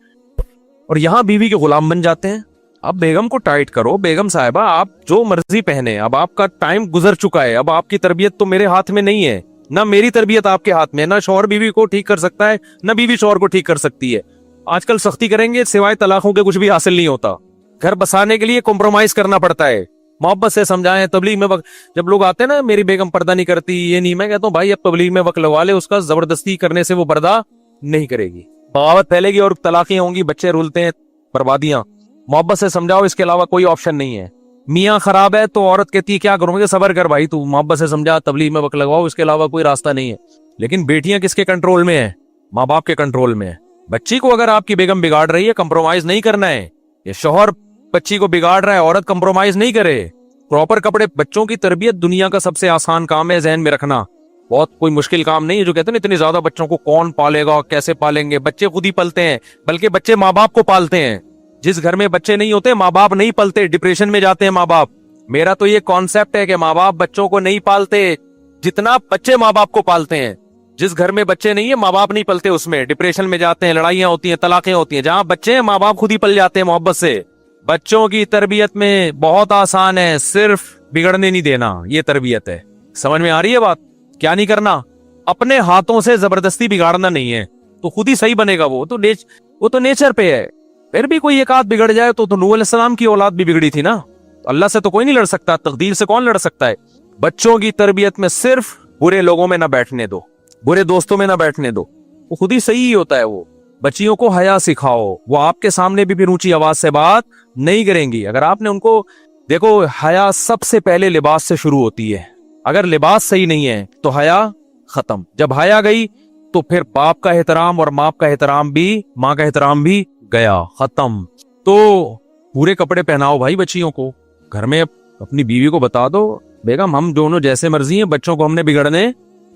اور یہاں بیوی کے غلام بن جاتے ہیں. اب بیگم کو ٹائٹ کرو, بیگم صاحبہ آپ جو مرضی پہنے, اب آپ کا ٹائم گزر چکا ہے, اب آپ کی تربیت تو میرے ہاتھ میں نہیں ہے, نہ میری تربیت آپ کے ہاتھ میں, نہ شوہر بیوی کو ٹھیک کر سکتا ہے, نہ بیوی شوہر کو ٹھیک کر سکتی ہے. آج کل سختی کریں گے سوائے طلاقوں کے کچھ بھی حاصل نہیں ہوتا. گھر بسانے کے لیے کمپرومائز کرنا پڑتا ہے. محبت سے سمجھائیں. تبلیغ میں وقت جب لوگ آتے ہیں نا میری بیگم پردہ نہیں کرتی, یہ نہیں, میں کہتا ہوں بھائی اب تبلیغ میں وقت لگوا لے, اس کا زبردستی کرنے سے وہ پردہ نہیں کرے گی, بغاوت پھیلے گی اور طلاقیں ہوں گی, بچے رولتے ہیں, بربادیاں. محبت سے سمجھاؤ, اس کے علاوہ کوئی آپشن نہیں ہے. میاں خراب ہے تو عورت کہتی ہے کیا کروں گے, صبر کر بھائی, تو محبت سے سمجھا, تبلیغ میں وقت لگواؤ, اس کے علاوہ کوئی راستہ نہیں ہے. لیکن بیٹیاں کس کے کنٹرول میں ہیں؟ ماں باپ کے کنٹرول میں. بچی کو اگر آپ کی بیگم بگاڑ رہی ہے کمپرومائز نہیں کرنا ہے. یہ شوہر بچی کو بگاڑ رہا ہے, عورت کمپرومائز نہیں کرے. پراپر کپڑے, بچوں کی تربیت دنیا کا سب سے آسان کام ہے, ذہن میں رکھنا. بہت کوئی مشکل کام نہیں ہے. جو کہتے ہیں اتنے زیادہ بچوں کو کون پالے گا, کیسے پالیں گے, بچے خود ہی پلتے ہیں, بلکہ بچے ماں باپ کو پالتے ہیں. جس گھر میں بچے نہیں ہوتے ماں باپ نہیں پلتے, ڈپریشن میں جاتے ہیں ماں باپ. میرا تو یہ کانسیپٹ ہے کہ ماں باپ بچوں کو نہیں پالتے جتنا بچے ماں باپ کو پالتے ہیں. جس گھر میں بچے نہیں ہیں ماں باپ نہیں پلتے, اس میں ڈپریشن میں جاتے ہیں, لڑائیاں ہوتی ہیں, طلاقیں ہوتی ہیں. جہاں بچے ہیں ماں باپ خود ہی پل جاتے ہیں محبت سے. بچوں کی تربیت میں بہت آسان ہے, صرف بگڑنے نہیں دینا, یہ تربیت ہے. سمجھ میں آ رہی ہے بات؟ क्या नहीं करना, अपने हाथों से जबरदस्ती बिगाड़ना नहीं है, तो खुद ही सही बनेगा। वो तो नेचर पे है। फिर भी कोई एक आध बिगड़ जाए तो नूह अलैहिस्सलाम की औलाद भी बिगड़ी थी ना। अल्लाह से तो कोई नहीं लड़ सकता, तकदीर से कौन लड़ सकता है। बच्चों की तरबियत में सिर्फ बुरे लोगों में ना बैठने दो, बुरे दोस्तों में ना बैठने दो, वो खुद ही सही होता है। वो बच्चियों को हया सिखाओ, वो आपके सामने भी फिर ऊंची आवाज से बात नहीं करेंगी। अगर आपने उनको, देखो हया सबसे पहले लिबास से शुरू होती है। अगर लिबास सही नहीं है तो हया खत्म। जब हया गई तो फिर बाप का एहतराम और माँ का एहतराम भी, माँ का एहतराम भी गया, खत्म। तो पूरे कपड़े पहनाओ भाई बच्चियों को। घर में अपनी बीवी को बता दो, बेगम हम दोनों जैसे मर्जी हैं, बच्चों को हमने बिगड़ने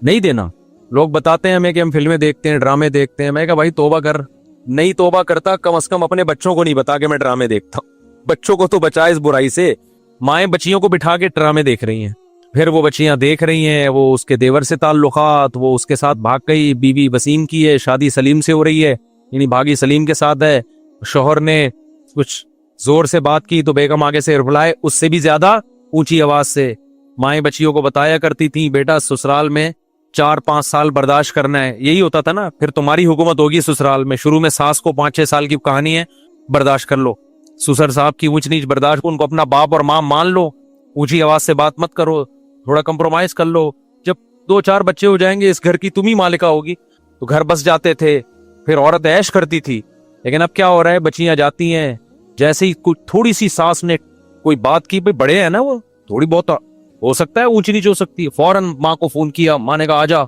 नहीं देना। लोग बताते हैं हमें कि हम फिल्में देखते हैं, ड्रामे देखते हैं। मैं कहा भाई तौबा कर, नहीं तौबा करता कम से कम अपने बच्चों को नहीं बता के मैं ड्रामे देखता हूँ। बच्चों को तो बचा इस बुराई से। माएं बच्चियों को बिठा के ड्रामे देख रही हैं, फिर वो बच्चियां देख रही हैं, वो उसके देवर से ताल्लुकात, वो उसके साथ भाग गई, बीवी वसीम की है, शादी सलीम से हो रही है, यानी भागी सलीम के साथ है। शोहर ने कुछ जोर से बात की तो बेगम आगे से रिप्लाई उससे भी ज्यादा ऊंची आवाज से। माएं बच्चियों को बताया करती थी, बेटा ससुराल में 4-5 साल बर्दाश्त करना है। यही होता था ना, फिर तुम्हारी हुकूमत होगी ससुराल में। शुरू में सास को 5-6 साल की कहानी है, बर्दाश्त कर लो। ससुर साहब की ऊंच नीच बर्दाश्त, उनको अपना बाप और माँ मान लो, ऊंची आवाज से बात मत करो, थोड़ा कंप्रोमाइज कर लो। जब 2-4 बच्चे हो जाएंगे, इस घर की तुम ही मालिका होगी। तो घर बस जाते थे, फिर औरत ऐश करती थी। लेकिन अब क्या हो रहा है, बच्चियां जाती हैं, जैसे ही कुछ थोड़ी सी सास ने कोई बात की, भाई बड़े हैं ना वो, थोड़ी बहुत हो सकता है ऊंची नीच हो सकती है, फौरन माँ को फोन किया, माँ ने कहा आजा,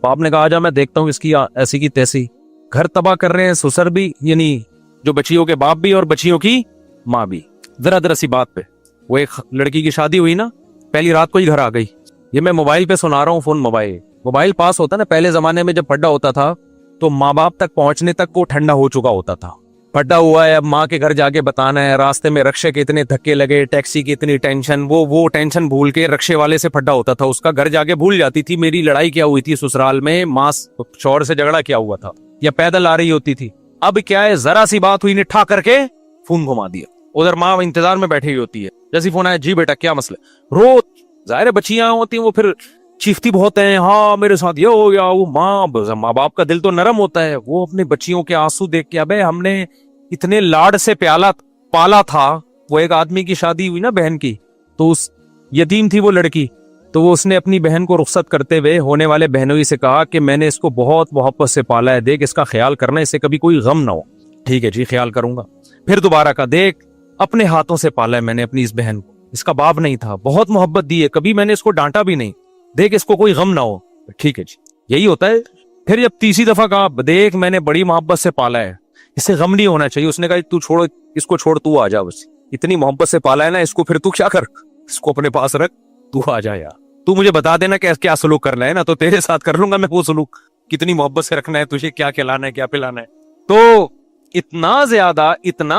बाप ने कहा आजा, मैं देखता हूँ इसकी ऐसी की तैसी। घर तबाह कर रहे हैं ससुर भी, यानी जो बच्चियों के बाप भी और बच्चियों की माँ भी। जरा सी बात पे, वो एक लड़की की शादी हुई ना, पहली रात को ही घर आ गई। ये मैं मोबाइल पे सुना रहा हूँ, फोन मोबाइल पास होता ना, पहले जमाने में जब पड्डा होता था तो माँ बाप तक पहुंचने तक वो ठंडा हो चुका होता था। पड्डा हुआ है, अब माँ के घर जाके बताना है, रास्ते में रक्षे के इतने धक्के लगे, टैक्सी की इतनी टेंशन, वो टेंशन भूल के रक्षे वाले से फड्डा होता था, उसका घर जाके भूल जाती थी मेरी लड़ाई क्या हुई थी ससुराल में, माँ शौहर से झगड़ा क्या हुआ था, या पैदल आ रही होती थी। अब क्या है, जरा सी बात हुई ने ठा करके फोन घुमा दिया, उधर माँ इंतजार में बैठी हुई होती है, जैसी फोन आया, जी बेटा क्या मसला, रो। जाहिर है बच्चियां होती हैं वो फिर चीखती बहुत हैं, हाँ मेरे साथ ये हो गया, वो माँ बाप का दिल तो नरम होता है, वो अपने बच्चियों के आंसू देख के, अबे हमने इतने लाड से पाला था। वो एक आदमी की शादी हुई ना बहन की, तो उस यतीम थी वो लड़की, तो वो उसने अपनी बहन को रुखसत करते हुए होने वाले बहनोई से कहा कि मैंने इसको बहुत मोहब्बत से पाला है, देख इसका ख्याल करना, इससे कभी कोई गम ना हो। ठीक है जी ख्याल करूंगा। फिर दोबारा का, देख अपने हाथों से पाला है मैंने अपनी इस बहन को, इसका बाप नहीं था, बहुत मोहब्बत दी है, कभी मैंने इसको डांटा भी नहीं, देख इसको कोई गम ना हो। ठीक है जी, यही होता है। फिर जब तीसरी दफा कहा, देख मैंने बड़ी मोहब्बत से पाला है, इससे गम नहीं होना चाहिए, उसने कहा तू छोड़ इसको, छोड़ तू आ जा, बस इतनी मोहब्बत से पाला है ना इसको, फिर तू क्या कर, इसको अपने पास रख, तू आ जा यार, तू मुझे बता देना कि क्या सलूक करना है ना, तो तेरे साथ कर लूंगा मैं वो सलूक, कितनी मोहब्बत से रखना है तुझे, क्या खिलाना है क्या पिलाना है। तो इतना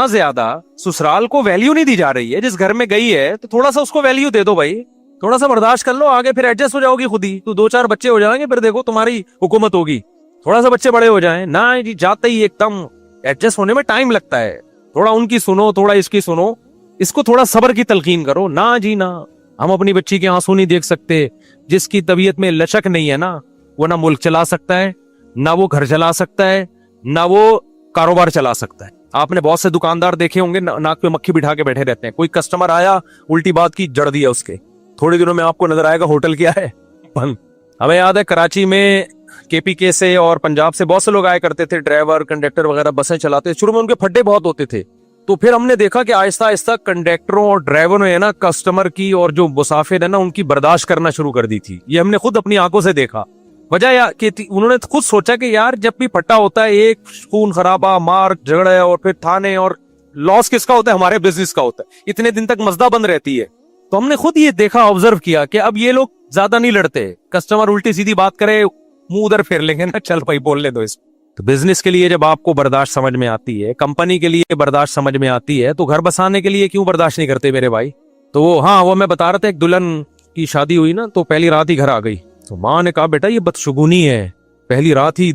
ज्यादा ससुराल को वैल्यू नहीं दी जा रही है। जिस घर में गई है तो थोड़ा सा उसको वैल्यू दे दो भाई, थोड़ा सा बर्दाश्त कर लो, आगे फिर एडजस्ट हो जाओगी खुद ही। तो 2-4 बच्चे हो जाएंगे, फिर देखो तुम्हारी हुकूमत होगी। थोड़ा सा बच्चे बड़े हो जाएं ना जी, जाते ही एकदम एडजस्ट होने में टाइम लगता है। थोड़ा उनकी सुनो, थोड़ा इसकी सुनो, इसको थोड़ा सब्र की तलकीन करो ना जी ना। हम अपनी बच्ची के आंसू नहीं देख सकते। जिसकी तबीयत में लचक नहीं है ना, वो ना मुल्क चला सकता है, ना वो घर चला सकता है, ना वो कारोबार चला सकता है। आपने बहुत से दुकानदार देखे होंगे नाक पे मक्खी बिठा के बैठे रहते हैं। कोई कस्टमर आया, उल्टी बात की, जड़ दिया उसके, थोड़े दिनों में आपको नजर आएगा होटल क्या है, बंद। हमें याद है कराची में केपीके से और पंजाब से बहुत से लोग आया करते थे, ड्राइवर कंडक्टर वगैरह बसें चलाते। शुरू में उनके फड्डे बहुत होते थे, तो फिर हमने देखा कि आहिस्ता आहिस्ता कंडक्टरों और ड्राइवरों ने ना कस्टमर की और जो मुसाफिर है ना उनकी बर्दाश्त करना शुरू कर दी थी। ये हमने खुद अपनी आंखों से देखा। वजह कि उन्होंने खुद सोचा कि यार जब भी फट्टा होता है, एक खून खराबा, मार झगड़े और फिर थाने, और लॉस किसका होता है, हमारे बिजनेस का होता है। इतने दिन तक मजदा बंद रहती है। तो हमने खुद ये देखा, ऑब्जर्व किया कि अब ये लोग ज्यादा नहीं लड़ते। कस्टमर उल्टी सीधी बात करे, मुंह उधर फेर लेंगे ना, चल भाई बोल ले दो इसको। तो बिजनेस के लिए जब आपको बर्दाश्त समझ में आती है, कंपनी के लिए बर्दाश्त समझ में आती है, तो घर बसाने के लिए क्यों बर्दाश्त नहीं करते मेरे भाई। तो वो मैं बता रहा था, एक दुल्हन की शादी हुई ना, तो पहली रात ही घर आ गई। तो माँ ने कहा बेटा ये बदशगुनी है, पहली रात ही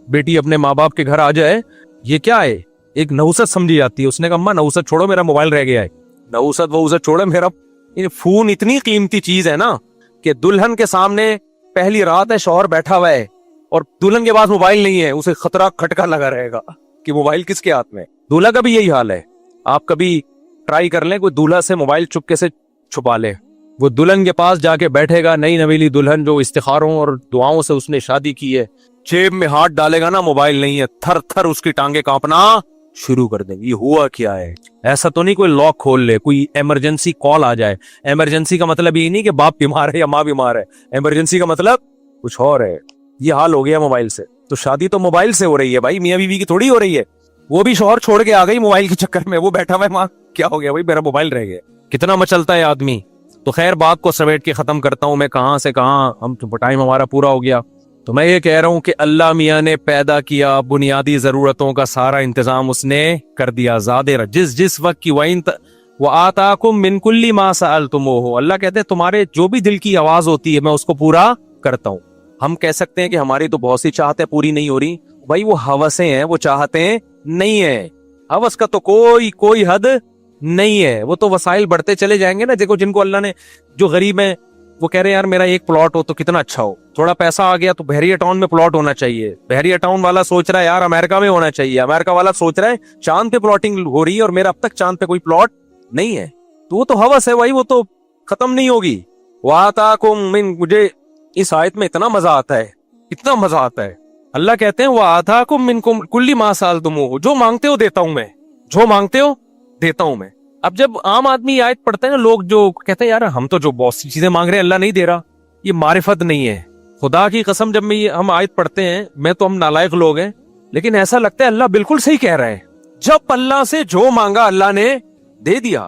बेटी अपने माँ बाप के घर आ जाए, ये क्या है, एक नहुसत समझी जाती है। उसने कहा अम्मा नहुसत छोड़ो, मेरा मोबाइल रह गया है। नहुसत वो छोड़ो, मेरा फोन इतनी कीमती चीज है ना कि दुल्हन के सामने पहली रात है, शौहर बैठा हुआ है और दुल्हन के पास मोबाइल नहीं है, उसे खतरा खटका लगा रहेगा कि मोबाइल किसके हाथ में। दूल्हा का भी यही हाल है। आप कभी ट्राई कर लें, कोई दूल्हा से मोबाइल चुपके से छुपा ले, वो दुल्हन के पास जाके बैठेगा, नई नवेली दुल्हन जो इस्तिखारों और दुआओं से उसने शादी की है, जेब में हाथ डालेगा ना, मोबाइल नहीं है, थर थर उसकी टांगे कांपना शुरू कर देंगी। ये हुआ क्या है? ऐसा तो नहीं कोई लॉक खोल ले, कोई इमरजेंसी कॉल आ जाए। इमरजेंसी का मतलब ये नहीं कि बाप बीमार है या माँ बीमार है, इमरजेंसी का मतलब कुछ और है। ये हाल हो गया मोबाइल से। तो शादी तो मोबाइल से हो रही है भाई, मियाँ बीवी की थोड़ी हो रही है। वो भी शौहर छोड़ के आ गई मोबाइल के चक्कर में, वो बैठा हुआ है, माँ क्या हो गया भाई, मेरा मोबाइल रह गया। कितना मचलता है आदमी। तो खैर, बात को समेट के खत्म करता हूं मैं, कहां से कहां, हम टाइम हमारा पूरा हो गया। तो मैं ये कह रहा हूं कि अल्लाह मियाँ ने पैदा किया, बुनियादी जरूरतों का सारा इंतजाम उसने कर दिया। ज़ादे जिस जिस वक्त की वो आताकुम मिन कुल्ली मा सअलतुमूहु, अल्लाह कहते हैं तुम्हारे जो भी दिल की आवाज होती है मैं उसको पूरा करता हूं। हम कह सकते हैं कि हमारी तो बहुत सी चाहतें पूरी नहीं हो रही, भाई वो हवसें हैं, वो चाहते नहीं है। हवस का तो कोई हद नहीं है, वो तो वसाइल बढ़ते चले जाएंगे ना। देखो जिनको अल्लाह ने, जो गरीब है वो कह रहे हैं यार मेरा एक प्लॉट हो तो कितना अच्छा हो, थोड़ा पैसा आ गया तो बहरिया टाउन में प्लॉट होना चाहिए। बहरिया टाउन वाला सोच रहा है यार अमेरिका में होना चाहिए, अमेरिका वाला सोच रहा है चांद पे प्लॉटिंग हो रही है और मेरा अब तक चांद पे कोई प्लॉट नहीं है। तो वो तो हवस है भाई, वो तो खत्म नहीं होगी। वाताकुम मिन, मुझे इस आयत में इतना मजा आता है, इतना मजा आता है। अल्लाह कहते हैं वाताकुम मिन कुल्ली मा सअलतुमूहु, जो मांगते हो देता हूं मैं, जो मांगते हो देता हूं मैं। अब जब आम आदमी आयत पढ़ते हैं ना, लोग जो कहते हैं यार हम तो जो बहुत सी चीजें मांग रहे हैं अल्लाह नहीं दे रहा, ये मारिफत नहीं है। खुदा की कसम, जब हम आयत पढ़ते हैं, मैं तो हम नालायक लोग हैं, लेकिन ऐसा लगता है अल्लाह बिल्कुल सही कह रहा है। जब अल्लाह से जो मांगा अल्लाह ने दे दिया।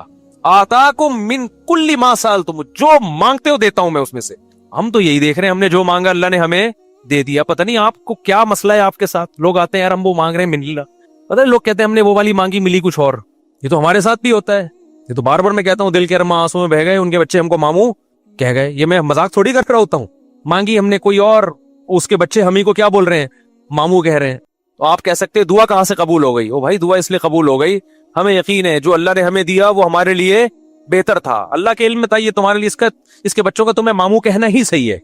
आताकुम मिन कुल्ली मा सअलतुम, जो मांगते हो देता हूं मैं उसमें से। हम तो यही देख रहे हैं, हमने जो मांगा अल्लाह ने हमें दे दिया। पता नहीं आपको क्या मसला है आपके साथ। लोग आते हैं यार हम वो मांग रहे हैं मिला, पता है लोग कहते हैं हमने वो वाली मांगी मिली कुछ और। ये तो हमारे साथ भी होता है। ये तो बार बार मैं कहता हूँ दिल के अरमा आंसू में बह गए, उनके बच्चे हमको मामू कह गए। ये मैं मजाक थोड़ी कर रहा होता हूँ। मांगी हमने कोई और, उसके बच्चे हम ही को क्या बोल रहे हैं, मामू कह रहे हैं। तो आप कह सकते हैं दुआ कहां से कबूल हो गई। ओ भाई दुआ इसलिए कबूल हो गई, हमें यकीन है जो अल्लाह ने हमें दिया वो हमारे लिए बेहतर था। अल्लाह के इल्म में था ये तुम्हारे लिए, इसके बच्चों का तुम्हें मामू कहना ही सही है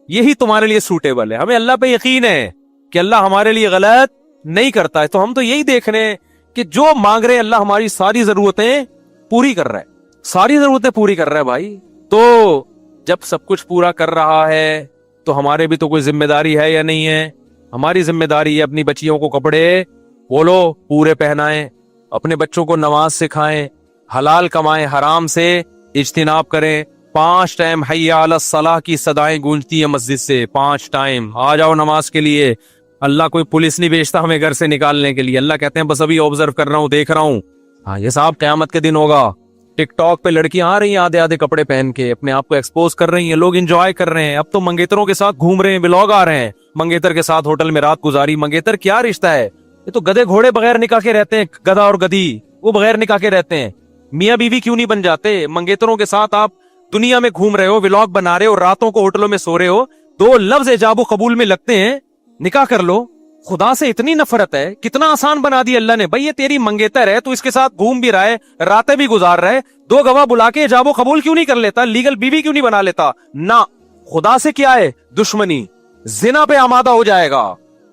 यही तुम्हारे लिए सूटेबल है। हमें अल्लाह पे यकीन है कि अल्लाह हमारे लिए गलत नहीं करता है। तो हम तो यही देख रहे हैं कि जो मांग रहे हैं अल्लाह हमारी सारी जरूरतें पूरी कर रहा है, सारी जरूरतें पूरी कर रहा है भाई। तो जब सब कुछ पूरा कर रहा है तो हमारे भी तो कोई जिम्मेदारी है या नहीं है। हमारी जिम्मेदारी है अपनी बच्चियों को कपड़े बोलो पूरे पहनाएं, अपने बच्चों को नमाज सिखाएं, हलाल कमाएं, हराम से इज्तिनाब करें। 5 टाइम हय्या अला सलाह की सदाएं गूंजती है मस्जिद से, 5 टाइम आ जाओ नमाज के लिए। अल्लाह कोई पुलिस नहीं भेजता हमें घर से निकालने के लिए। अल्लाह कहते हैं बस अभी ऑब्जर्व कर रहा हूं, देख रहा हूं। हाँ ये साहब क़यामत के दिन होगा। टिकटॉक पे लड़कियां आ रही हैं आधे आधे कपड़े पहन के, अपने आप को एक्सपोज कर रही हैं, लोग एंजॉय कर रहे हैं। अब तो मंगेतरों के साथ घूम रहे हैं, व्लॉग आ रहे हैं, मंगेतर के साथ होटल में रात गुजारी। मंगेतर क्या रिश्ता है, ये तो गधे घोड़े बगैर निकाह के रहते हैं, गधा और गधी वो बगैर निकाह के रहते हैं। मियाँ बीवी क्यों नहीं बन जाते। मंगेतरों के साथ आप दुनिया में घूम रहे हो, व्लॉग बना रहे हो, रातों को होटलों में सो रहे हो, 2 लफ्ज इजाबो कबूल में लगते हैं, निकाह कर लो। खुदा से इतनी नफरत है, कितना आसान बना दिया अल्लाह ने। भाई ये तेरी मंगेतर है, तू इसके साथ घूम भी रहा है, रातें भी गुजार रहा है, 2 गवाह बुला के इजाबो कबूल क्यों नहीं कर लेता, लीगल बीवी क्यों नहीं बना लेता ना। खुदा से क्या है दुश्मनी, जिना पे आमादा हो जाएगा,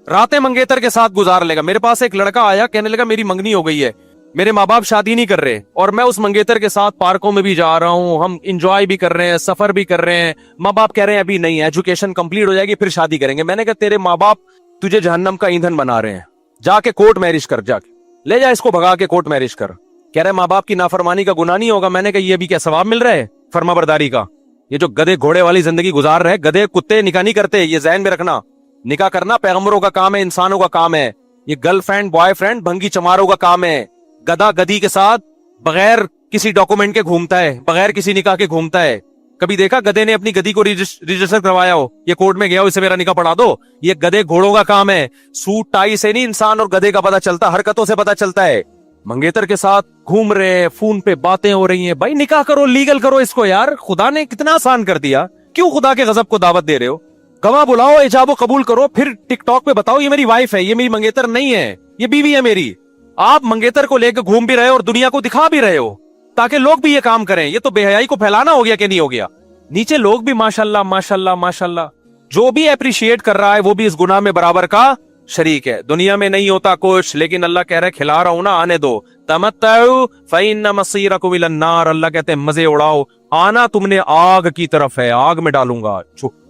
रातें मंगेतर के साथ गुजार लेगा। मेरे पास एक लड़का आया, कहने लगा मेरी मंगनी हो गई है, मेरे माँ बाप शादी नहीं कर रहे और मैं उस मंगेतर के साथ पार्कों में भी जा रहा हूँ, हम इंजॉय भी कर रहे हैं, सफर भी कर रहे हैं। माँ बाप कह रहे हैं अभी नहीं, एजुकेशन कंप्लीट हो जाएगी फिर शादी करेंगे। मैंने कहा तेरे माँ बाप तुझे जहन्नम का ईंधन बना रहे हैं, जाके कोर्ट मैरिज कर, जाके ले जा इसको भगा के कोर्ट मैरिज कर। कह रहे माँ बाप की नाफरमानी का गुनाह नहीं होगा। मैंने कहा ये भी क्या सवाब मिल रहा है फर्माबरदारी का। ये जो गधे घोड़े वाली जिंदगी गुजार रहे, गधे कुत्ते निकाह नहीं करते, ये ज़हन में रखना। निकाह करना पैगंबरों का काम है, इंसानों का काम है। ये गर्लफ्रेंड बॉयफ्रेंड भंगी चमारों का काम है। गधा गधी के साथ बगैर किसी डॉक्यूमेंट के घूमता है, बगैर किसी निकाह के घूमता है। कभी देखा गधे ने अपनी गधी को रजिस्टर करवाया हो, ये कोर्ट में गया हो इसे मेरा निकाह पढ़ा दो। ये गधे घोड़ों का काम है। सूट टाई से नहीं इंसान और गधे का पता चलता, हरकतों से पता चलता है। मंगेतर के साथ घूम रहे हैं, फोन पे बातें हो रही हैं। भाई निकाह करो, लीगल करो इसको यार। खुदा ने कितना आसान कर दिया, क्यों खुदा के गजब को दावत दे रहे हो। गवाह बुलाओ, इजाबो कबूल करो, फिर टिकटॉक पे बताओ ये मेरी वाइफ है, ये मेरी मंगेतर नहीं है, ये बीवी है मेरी। आप मंगेतर को लेकर घूम भी रहे हो और दुनिया को दिखा भी रहे हो ताकि लोग भी ये काम करें। ये तो बेहयाई को फैलाना हो गया कि नहीं हो गया। नीचे लोग भी माशाल्लाह माशाल्लाह माशाल्लाह जो भी अप्रिशिएट कर रहा है वो भी इस गुनाह में बराबर का शरीक है। दुनिया में नहीं होता कुछ, लेकिन अल्लाह कह रहा है खिला रहा हूं ना, आने दो। तमत्तउ फइन्न मसीरकुम इलन नार, अल्लाह कहते हैं मजे उड़ाओ, आना तुमने आग की तरफ है, आग में डालूंगा,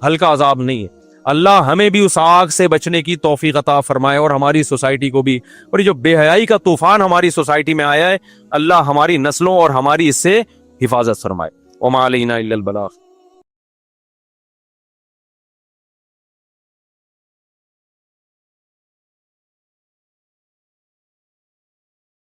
हल्का अजाब नहीं है। अल्लाह हमें भी उस आग से बचने की तौफीक अता फरमाए और हमारी सोसाइटी को भी। और ये जो बेहयाई का तूफान हमारी सोसाइटी में आया है, अल्लाह हमारी नस्लों और हमारी इससे हिफाजत फरमाए। वमा अलैना इल्लल बलाग।